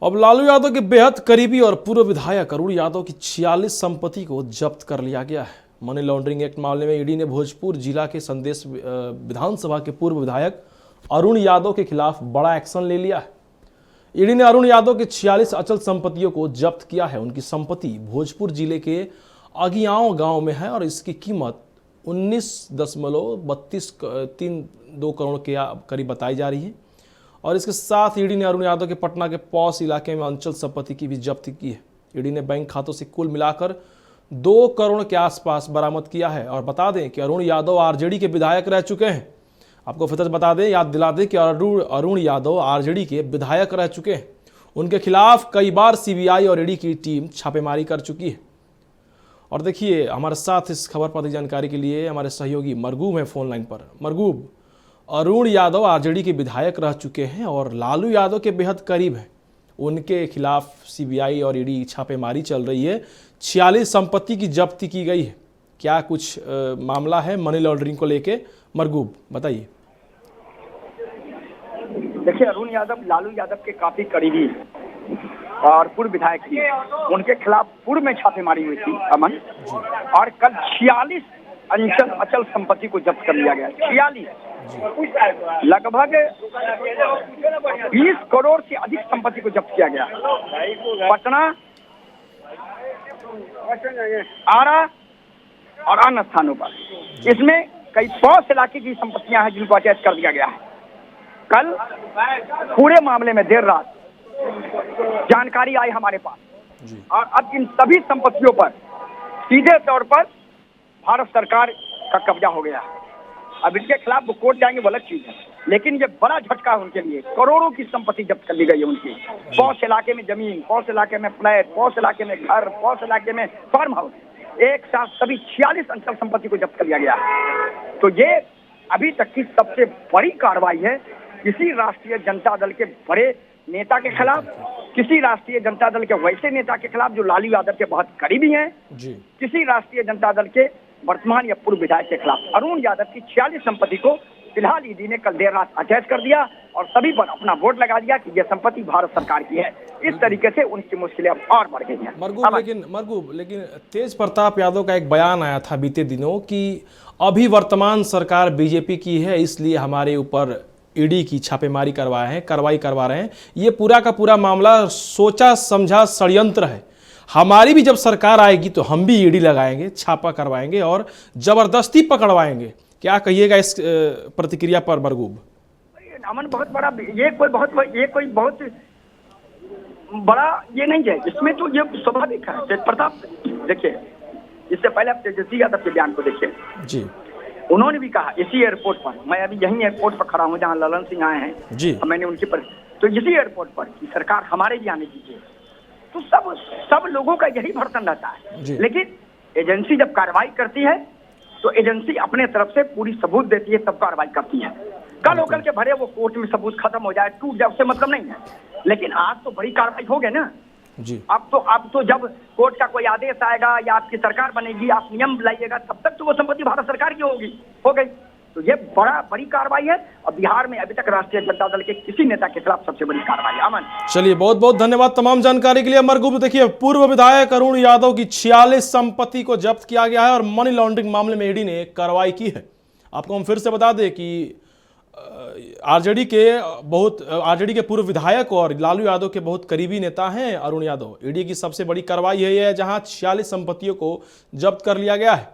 अब लालू यादव के बेहद करीबी और पूर्व विधायक अरुण यादव की 46 संपत्ति को जब्त कर लिया गया है। मनी लॉन्ड्रिंग एक्ट मामले में ईडी ने भोजपुर जिला के संदेश विधानसभा के पूर्व विधायक अरुण यादव के खिलाफ बड़ा एक्शन ले लिया है। ईडी ने अरुण यादव के 46 अचल संपत्तियों को जब्त किया है। उनकी संपत्ति भोजपुर जिले के अगियाव गांव में है और इसकी कीमत 19.32 करोड़ के करीब बताई जा रही है। और इसके साथ ईडी ने अरुण यादव के पटना के पॉस इलाके में अंचल संपत्ति की भी जब्ती की है। ईडी ने बैंक खातों से कुल मिलाकर 2 करोड़ के आसपास बरामद किया है। और बता दें कि अरुण यादव आरजेडी के विधायक रह चुके हैं। आपको फिर बता दें, याद दिला दें कि अरुण यादव आरजेडी के विधायक रह चुके हैं। उनके खिलाफ कई बार सीबीआई और ईडी की टीम छापेमारी कर चुकी है। और देखिए, हमारे साथ इस खबर पर अधिक जानकारी के लिए हमारे सहयोगी मरगूब हैं फोन लाइन पर। मरगूब, अरुण यादव आरजेडी के विधायक रह चुके हैं और लालू यादव के बेहद करीब हैं। उनके खिलाफ सीबीआई और ईडी छापेमारी चल रही है। 46 संपत्ति की जब्ती की गई है। क्या कुछ मामला है मनी लॉन्ड्रिंग को लेके? मरगूब, बताइए। देखिए, अरुण यादव लालू यादव के काफी करीबी और पूर्व विधायक थी। उनके खिलाफ पूर्व में छापेमारी हुई थी अमन, और कल 46 अचल संपत्ति को जब्त कर लिया गया। 46 लगभग 20 करोड़ से अधिक संपत्ति को जब्त किया गया। पटना, आरा और अन्य स्थानों पर इसमें कई पॉस इलाके की संपत्तियां हैं जिनको अटैच कर दिया गया है। कल पूरे मामले में देर रात जानकारी आई हमारे पास, और अब इन सभी संपत्तियों पर सीधे तौर पर भारत सरकार का कब्जा हो गया है। अब इनके खिलाफ वो कोर्ट जाएंगे वो अलग चीज है, लेकिन ये बड़ा झटका है उनके लिए। करोड़ों की संपत्ति जब्त कर ली गई है उनकी। पॉस इलाके में जमीन, पॉस इलाके में फ्लैट, पॉस इलाके में घर, पॉस इलाके में फार्म हाउस, एक साथ सभी 46 अंचल संपत्ति को जब्त कर लिया गया। तो ये अभी तक की सबसे बड़ी कार्रवाई है किसी राष्ट्रीय जनता दल के बड़े नेता के खिलाफ, किसी राष्ट्रीय जनता दल के वैसे नेता के खिलाफ जो लालू यादव के बहुत करीबी हैं, किसी राष्ट्रीय जनता दल के वर्तमान या पूर्व विधायक के खिलाफ। अरुण यादव की 46 संपत्ति को फिलहाल ईडी ने कल देर रात अटैच कर दिया और सभी पर अपना बोर्ड लगा दिया कि यह संपत्ति भारत सरकार की है। इस तरीके से उनकी मुश्किलें अब और बढ़ गई हैं। मरगूब, लेकिन तेज प्रताप यादव का एक बयान आया था बीते दिनों कि अभी वर्तमान सरकार बीजेपी की है, इसलिए हमारे ऊपर ईडी की छापेमारी कार्रवाई करवा रहे हैं। ये पूरा का पूरा मामला सोचा समझा षड्यंत्र है। हमारी भी जब सरकार आएगी तो हम भी ईडी लगाएंगे, छापा करवाएंगे और जबरदस्ती पकड़वाएंगे। क्या कहिएगा इस प्रतिक्रिया पर मरगूब? अमन, बहुत बड़ा ये कोई बहुत बड़ा ये नहीं है। इसमें तो ये स्वाभाविक है। तेज प्रताप, देखिए, इससे पहले आप तेजस्वी यादव के बयान को देखिए जी। उन्होंने भी कहा इसी एयरपोर्ट पर, मैं अभी यही एयरपोर्ट पर खड़ा हूँ जहाँ ललन सिंह आए हैं जी, मैंने उनकी तो इसी एयरपोर्ट पर कि सरकार हमारे भी आने दीजिए। तो सब लोगों का यही भर्सन रहता है। लेकिन एजेंसी जब कार्रवाई करती है तो एजेंसी अपने तरफ से पूरी सबूत देती है, तब कार्रवाई करती है। कल होकर के भरे वो कोर्ट में सबूत खत्म हो जाए, टूट जाए, उससे मतलब नहीं है। लेकिन आज तो बड़ी कार्रवाई हो गई ना जी। अब तो जब कोर्ट का कोई आदेश आएगा या आपकी सरकार बनेगी, आप नियम लाइएगा, तब तक तो वो संपत्ति भारत सरकार की हो गई। तो ये बड़ी कार्रवाई है और बिहार में अभी तक राष्ट्रीय जनता दल के किसी नेता के खिलाफ सबसे बड़ी कार्रवाई है। अमन, चलिए, बहुत बहुत धन्यवाद तमाम जानकारी के लिए मरगूब। देखिए, पूर्व विधायक अरुण यादव की 46 संपत्ति को जब्त किया गया है और मनी लॉन्ड्रिंग मामले में ईडी ने कार्रवाई की है। आपको हम फिर से बता दें कि आरजेडी के पूर्व विधायक और लालू यादव के बहुत करीबी नेता हैं अरुण यादव। ईडी की सबसे बड़ी कार्रवाई है, जहां 46 संपत्तियों को जब्त कर लिया गया है।